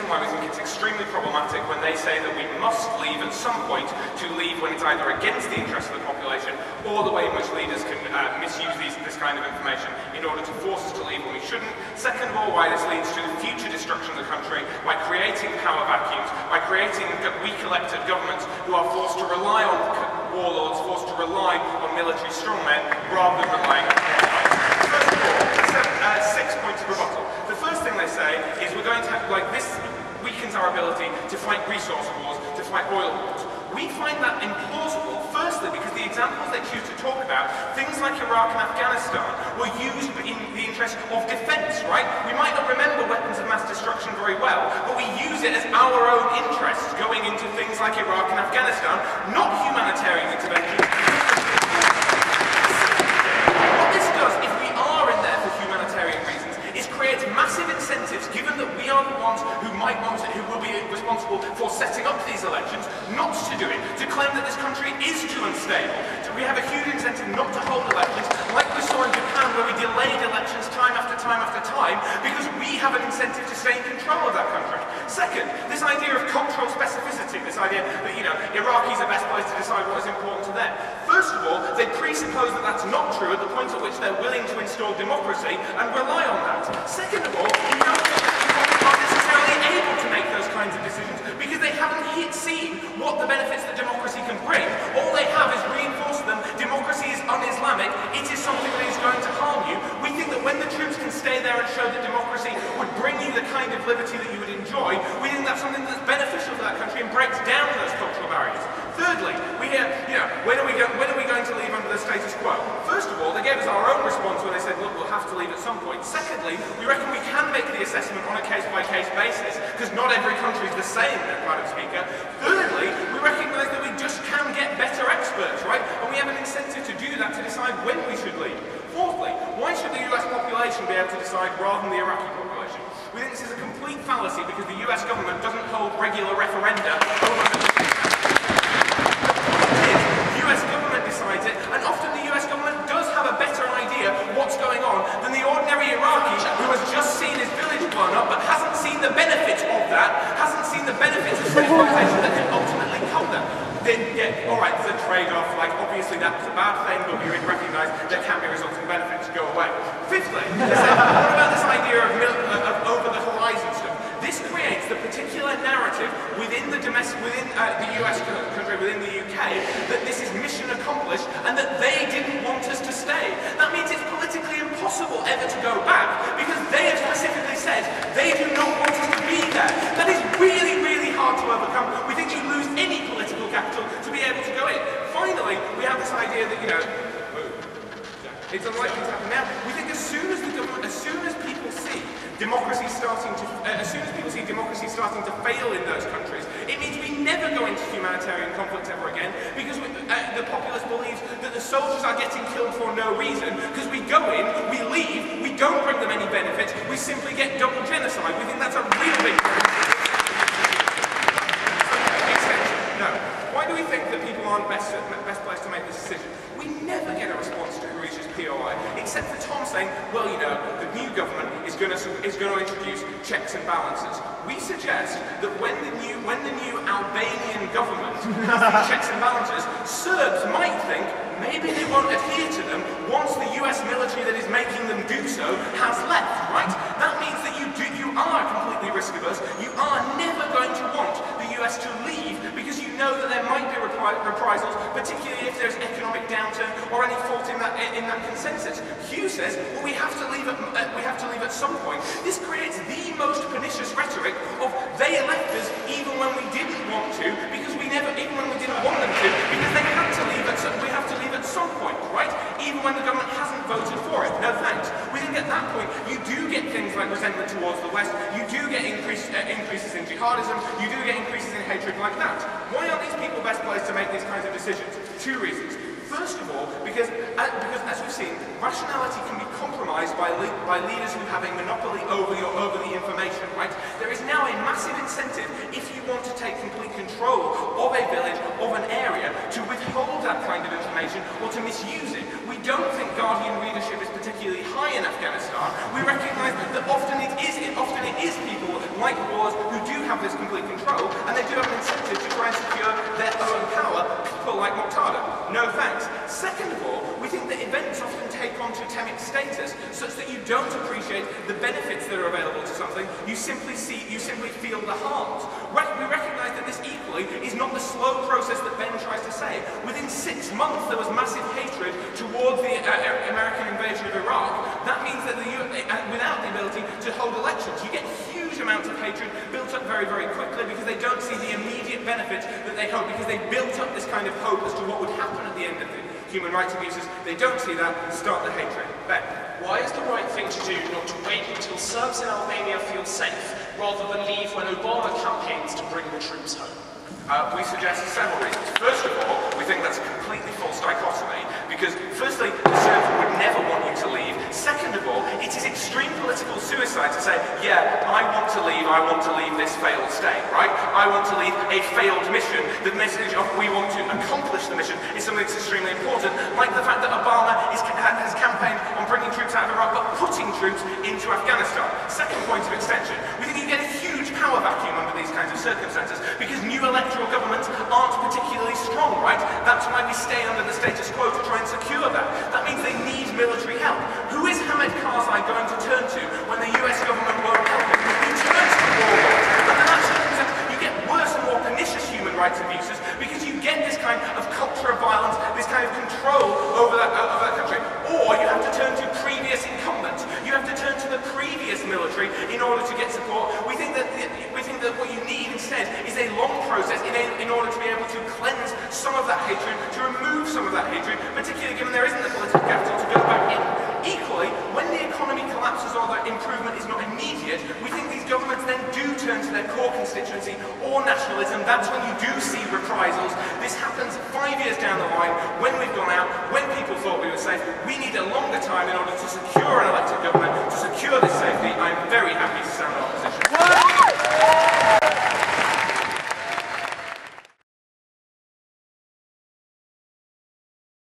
reason why we think it's extremely problematic when they say that we must leave at some point to leave when it's either against the interests of the population or the way in which leaders can misuse this kind of information in order to force us to leave when we shouldn't. Second of all, why this leads to the future destruction of the country by creating power vacuums, by creating weak elected governments who are forced to rely on warlords, forced to rely on military strongmen rather than relying on first of all, I said 6 points of rebuttal. The first thing they say is we're going to have, like, this weakens our ability to fight resource wars, to fight oil wars. We find that implausible, firstly, because the examples they choose to talk about, things like Iraq and Afghanistan, were used in the interest of defense, right? We might not remember weapons of mass destruction very well, but we use it as our own interests going into things like Iraq and Afghanistan, not humanitarian intervention. What this does, if we are in there for humanitarian reasons, is create massive incentives, given that we are the ones who might want to, who will be responsible for setting up these elections, not to do it, to claim that this country is too unstable. So we have a huge incentive not to hold elections, like we saw in Japan, where we delayed elections time after time after time, because we have an incentive to stay in control of that country. Second, this idea of cultural specificity, this idea that, you know, Iraqis are best placed to decide what is important to them. First of all, they presuppose that that's not true at the point at which they're willing to install democracy and rely on that. Second of all, you know that people aren't necessarily able to make those kinds of decisions because they haven't yet seen what the benefits that democracy can bring. All they have is reinforced them. Democracy is un-Islamic. It is something that is going to harm you. We think that when the troops can stay there and show that democracy would bring you the kind of liberty that you would enjoy, we think that's something that's beneficial to that country and breaks down those cultural barriers. Thirdly, we hear, you know, when are we going to leave under the status quo? First of all, they gave us our own response where they said, look, we'll have to leave at some point. Secondly, we reckon we can make the assessment on a case-by-case basis, because not every country is the same, Madam Speaker. Thirdly, we recognise that we just can get better experts, right? And we have an incentive to do that, to decide when we should leave. Fourthly, why should the US population be able to decide rather than the Iraqi population? We think this is a complete fallacy because the US government doesn't hold regular referenda over the US government decides it, and often the US government does have a better idea of what's going on than the ordinary Iraqi who has just seen his village blown up but hasn't seen the benefits of that, hasn't seen the benefits of civilization that can ultimately come them. Yeah, alright, there's a trade-off, like obviously that's a bad thing, but we recognise there can be resulting benefits. Go away. Fifthly, what about this idea of over-the-horizon stuff? This creates the particular narrative within the US country, within the UK, that this is mission accomplished and that they didn't want us to stay. That means it's politically impossible ever to go back because they have specifically said they do not want us to be there. That is really, really hard to overcome. We think you lose any political capital to be able to go in. Finally, we have this idea that, you know, it's unlikely to happen now. We think as soon as people see democracy starting to fail in those countries, it means we never go into humanitarian conflict ever again because the populace believes that the soldiers are getting killed for no reason because we go in, we leave, we don't bring them any benefits, we simply get double genocide. We think that's a real big problem. No. Why do we think that people aren't best placed to make this decision? We never get a response to who reaches POI, except for Tom saying, well, you know, the new government is going to introduce checks and balances. We suggest that when the new Albanian government has these checks and balances, Serbs might think maybe they won't adhere to them once the US military that is making them do so has left, right? That means that you are completely risk-averse. You are never going to want the US to leave because you know that there might be reprisals, particularly if there's economic downturn or any fault in that consensus. Hugh says, well, we have to leave at some point. This creates the most pernicious rhetoric of they left us even when we didn't want to, because even when we didn't want them to, because they had to leave we have to leave at some point, right? Even when the government hasn't voted for it. No thanks. We think at that point you do get things like resentment towards the West, you do get increases in jihadism, you do get increases in hatred like that. Why aren't these people best placed to make these kinds of decisions? Two reasons. First of all, because as we've seen, rationality can be compromised by leaders who have a monopoly over the information, right? There is now a massive incentive, if you want to take complete control of a village, of an area, to withhold that kind of information or to misuse it. We don't think Guardian readership is particularly high in Afghanistan. We recognise that often it is people like wars, who do have this complete control, and they do have an incentive to try and secure their own power, people like Muqtada. No thanks. Second of all, we think that events often take on totemic status, such that you don't appreciate the benefits that are available to something, you simply feel the harms. We recognise that this equally is not the slow process that Ben tries to say. Within 6 months there was massive hatred towards the American invasion of Iraq. That means that without the ability to hold elections, you get huge amounts of hatred built up very, very quickly because they don't see the immediate benefits that they hope, because they built up this kind of hope as to what would happen at the end of the human rights abuses. They don't see that, start the hatred. Ben? Why is the right thing to do not to wait until Serbs in Albania feel safe, rather than leave when Obama campaigns to bring the troops home? We suggest several reasons. First of all, we think that's a completely false dichotomy, because firstly, the Serbs would never want you to leave. Second of all, it is extreme political suicide to say, yeah, I want to leave this failed state, right? I want to leave a failed mission. The message of we want to accomplish the mission is something that's extremely important, like the fact that Obama has campaigned on bringing troops out of Iraq, but putting troops into Afghanistan. Second point of extension, we think you get a huge power vacuum under these kinds of circumstances, because new electoral governments aren't particularly strong, right? That's why we stay under the status quo to try and secure that. That means they need military help. Who is Hamid Karzai going to turn to when the US government won't help him? He turns to warlords. Under that circumstance, you get worse and more pernicious human rights abuses, because you get this kind of culture of violence, this kind of control over that country. Or you have to turn to previous incumbents. You have to turn to the previous military in order to get support. We think that what you need instead is a long process in order to be able to cleanse some of that hatred, to remove some of that hatred, particularly given there isn't the political capital to build back in. Equally, when the economy collapses or the improvement is not immediate, we think these governments then do turn to their core constituency or nationalism. That's when you do see reprisals. This happens 5 years down the line, when we've gone out, when people thought we were safe. We need a longer time in order to secure an elected government, to secure this safety. I'm very happy to stand opposite.